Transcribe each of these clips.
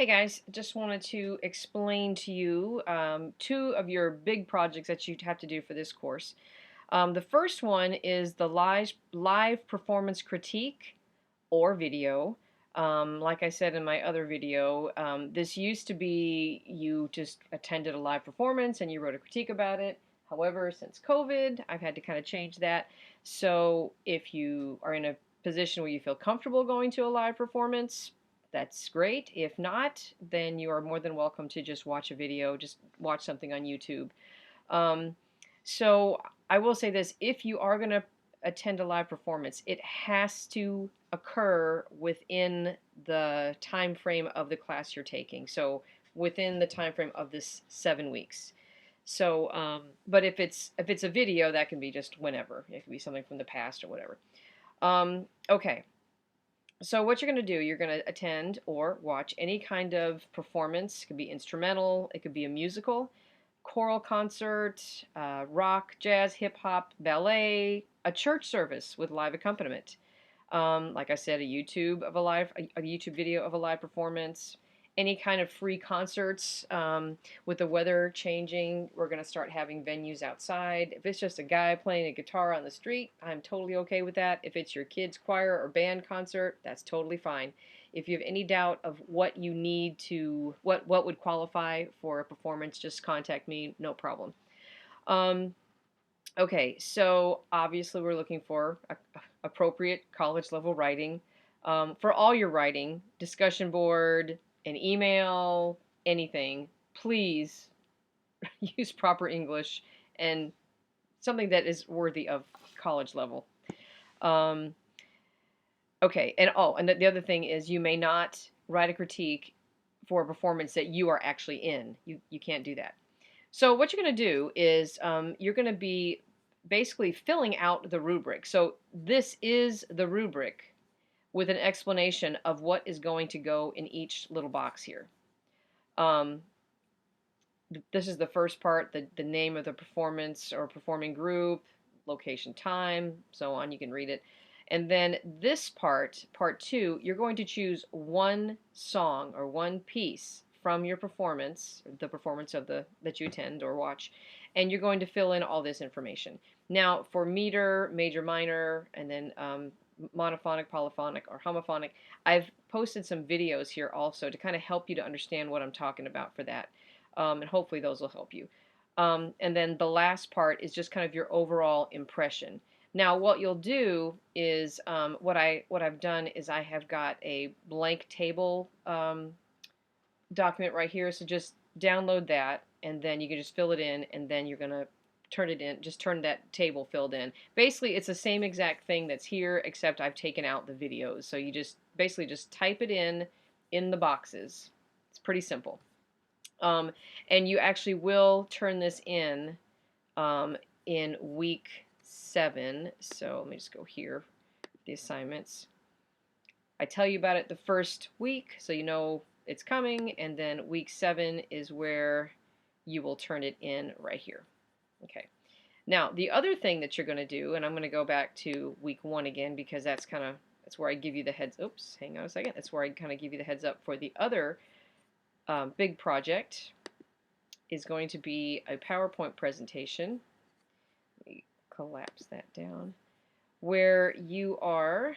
Hey guys, just wanted to explain to you two of your big projects that you have to do for this course. The first one is the live performance critique or video. Like I said in my other video, this used to be you just attended a live performance and you wrote a critique about it. However, since COVID, I've had to kind of change that. So if you are in a position where you feel comfortable going to a live performance, that's great. If not, then you are more than welcome to just watch a video, just watch something on YouTube. Um, so I will say this, if you are going to attend a live performance, it has to occur within the time frame of the class you're taking. So within the time frame of this 7 weeks. So, but if it's a video, that can be just whenever. It can be something from the past or whatever. Okay. So what you're going to do, you're going to attend or watch any kind of performance. It could be instrumental, it could be a musical, choral concert, rock, jazz, hip hop, ballet, a church service with live accompaniment. Like I said, a YouTube video of a live performance, any kind of free concerts. With the weather changing, we're going to start having venues outside. If it's just a guy playing a guitar on the street, I'm totally okay with that. If it's your kids' choir or band concert, that's totally fine. If you have any doubt of what you need to, what would qualify for a performance, just contact me, no problem. Um, Okay, so obviously we're looking for appropriate college level writing. For all your writing, discussion board, an email, anything, please use proper English and something that is worthy of college level. Um, okay, and the other thing is you may not write a critique for a performance that you are actually in. You can't do that. So what you're going to do is you're going to be basically filling out the rubric. So this is the rubric with an explanation of what is going to go in each little box here. Um, this is the first part, the name of the performance or performing group, location, time, so on. You can read it. And then this part two, you're going to choose one song or one piece from your performance, the performance of the that you attend or watch, and you're going to fill in all this information. Now, for meter, major, minor, and then monophonic, polyphonic, or homophonic, I've posted some videos here also to kind of help you to understand what I'm talking about for that. And hopefully those will help you. And then the last part is just kind of your overall impression. Now, what you'll do is what I've done is I have got a blank table document right here. So just download that, and then you can just fill it in, and then you're gonna turn it in. Just turn that table filled in. Basically, it's the same exact thing that's here, except I've taken out the videos. So you just basically just type it in the boxes. It's pretty simple. Um, and you actually will turn this in week 7. So let me just go here, the assignments. I tell you about it the first week, so you know it's coming, and then week 7 is where you will turn it in right here. Okay. Now, the other thing that you're going to do, and I'm going to go back to week 1 again because that's where I give you the heads. Oops, hang on a second. That's where I kind of give you the heads up for the other big project. Is going to be a PowerPoint presentation. Let me collapse that down. Where you are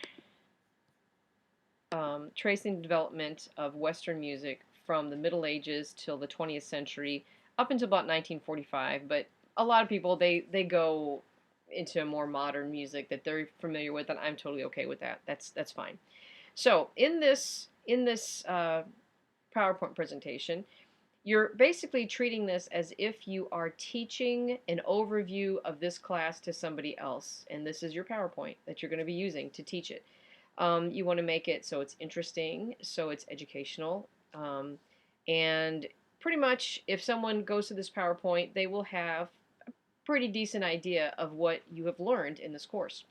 tracing the development of Western music from the Middle Ages till the 20th century up until about 1945. But a lot of people, they go into more modern music that they're familiar with, and I'm totally okay with that. That's fine. So in this PowerPoint presentation, you're basically treating this as if you are teaching an overview of this class to somebody else, and this is your PowerPoint that you're going to be using to teach it. You want to make it so it's interesting, so it's educational, and pretty much if someone goes to this PowerPoint, they will have a pretty decent idea of what you have learned in this course.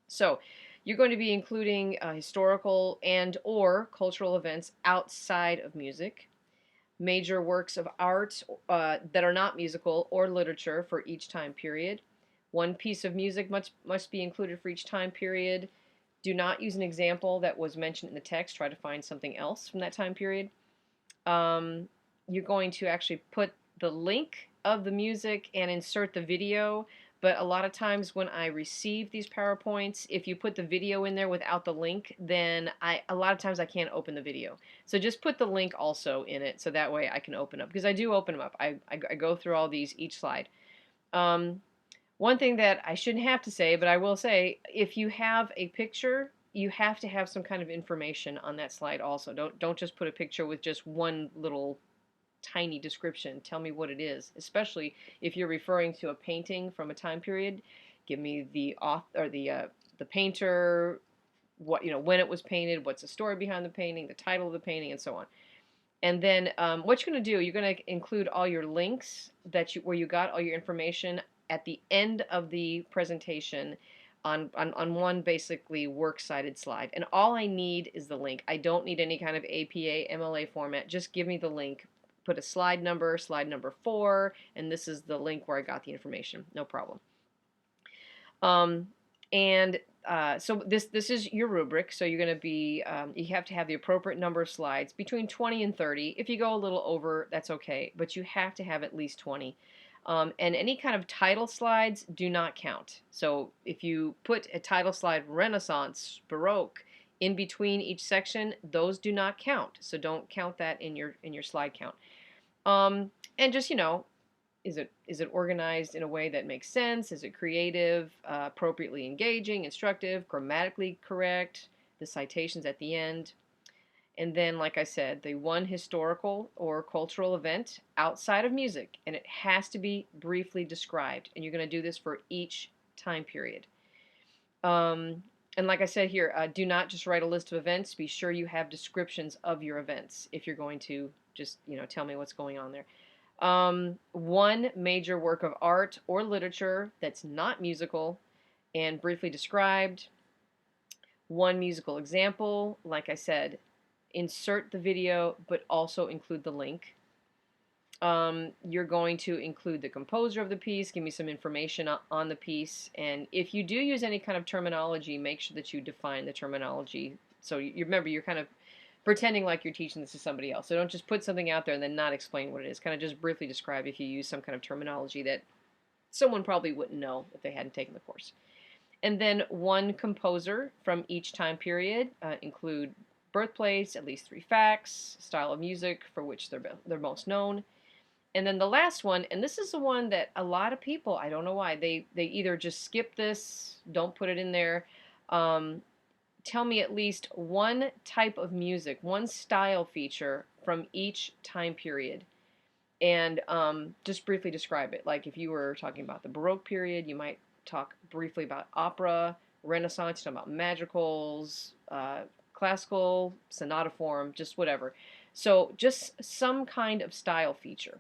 So you're going to be including historical and or cultural events outside of music, major works of art that are not musical or literature for each time period. One piece of music must be included for each time period. Do not use an example that was mentioned in the text. Try to find something else from that time period. um, you're going to actually put the link of the music and insert the video. But a lot of times when I receive these PowerPoints, if you put the video in there without the link, then a lot of times I can't open the video. So just put the link also in it so that way I can open up. Because I do open them up. I go through all these each slide. Um, One thing that I shouldn't have to say, but I will say, if you have a picture, you have to have some kind of information on that slide also. Don't just put a picture with just one little tiny description. Tell me what it is, especially if you're referring to a painting from a time period. Give me the author or the painter, what when it was painted, what's the story behind the painting, the title of the painting, and so on. And then what you're going to do, you're going to include all your links where you got all your information at the end of the presentation on one basically works cited slide. And all I need is the link. I don't need any kind of APA, MLA format. Just give me the link. Put a slide number 4, and this is the link where I got the information. No problem. And so this is your rubric. So you're going to be you have to have the appropriate number of slides between 20 and 30. If you go a little over, that's okay, but you have to have at least 20. And any kind of title slides do not count. So if you put a title slide Renaissance, Baroque in between each section, those do not count. So don't count that in your slide count. And just is it organized in a way that makes sense? Is it creative, appropriately engaging, instructive, grammatically correct? The citations at the end. And then, like I said, the one historical or cultural event outside of music, and it has to be briefly described. And you're going to do this for each time period. And like I said here, do not just write a list of events. Be sure you have descriptions of your events if you're going to just tell me what's going on there. One major work of art or literature that's not musical and briefly described. One musical example, like I said, insert the video but also include the link. You're going to include the composer of the piece, give me some information on the piece, and if you do use any kind of terminology, make sure that you define the terminology. So you remember, you're kind of pretending like you're teaching this to somebody else. So don't just put something out there and then not explain what it is. Kind of just briefly describe if you use some kind of terminology that someone probably wouldn't know if they hadn't taken the course. And then one composer from each time period, include birthplace, at least 3 facts, style of music for which they're most known. And then the last one, and this is the one that a lot of people, I don't know why, they either just skip this, don't put it in there. Tell me at least one type of music, one style feature from each time period, and just briefly describe it. Like if you were talking about the Baroque period, you might talk briefly about opera. Renaissance, talk about madrigals, classical, sonata form, just whatever. So just some kind of style feature.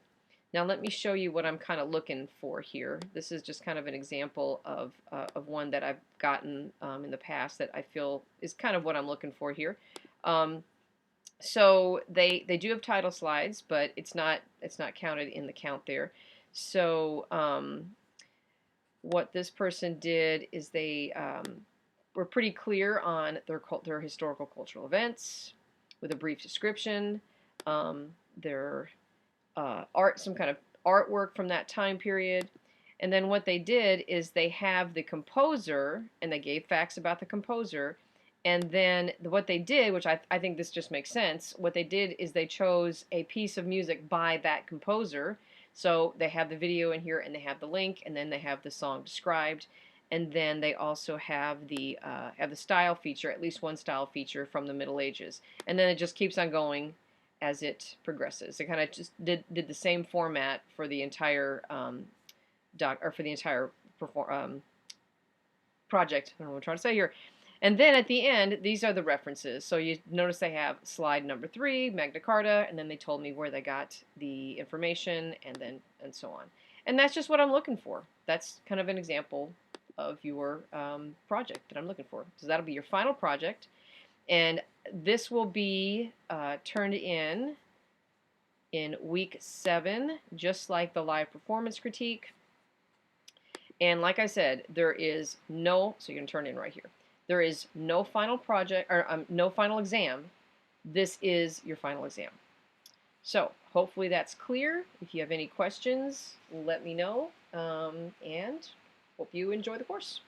Now let me show you what I'm kind of looking for here. This is just kind of an example of one that I've gotten in the past that I feel is kind of what I'm looking for here. So they do have title slides, but it's not counted in the count there. So what this person did is they were pretty clear on their historical cultural events with a brief description, their some kind of artwork from that time period. And then what they did is they have the composer, and they gave facts about the composer. And then what they did, which I think this just makes sense, what they did is they chose a piece of music by that composer. So they have the video in here, and they have the link, and then they have the song described. And then they also have the style feature, at least one style feature from the Middle Ages. And then it just keeps on going as it progresses. It kind of just did the same format for the entire project. I don't know what I'm trying to say here. And then at the end, these are the references. So you notice they have slide number 3, Magna Carta, and then they told me where they got the information, and so on. And that's just what I'm looking for. That's kind of an example of your project that I'm looking for. So that'll be your final project. And this will be turned in week 7, just like the live performance critique. And like I said, there is no, so you're going to turn it in right here. There is no final project, or no final exam. This is your final exam. So hopefully that's clear. If you have any questions, let me know, and hope you enjoy the course.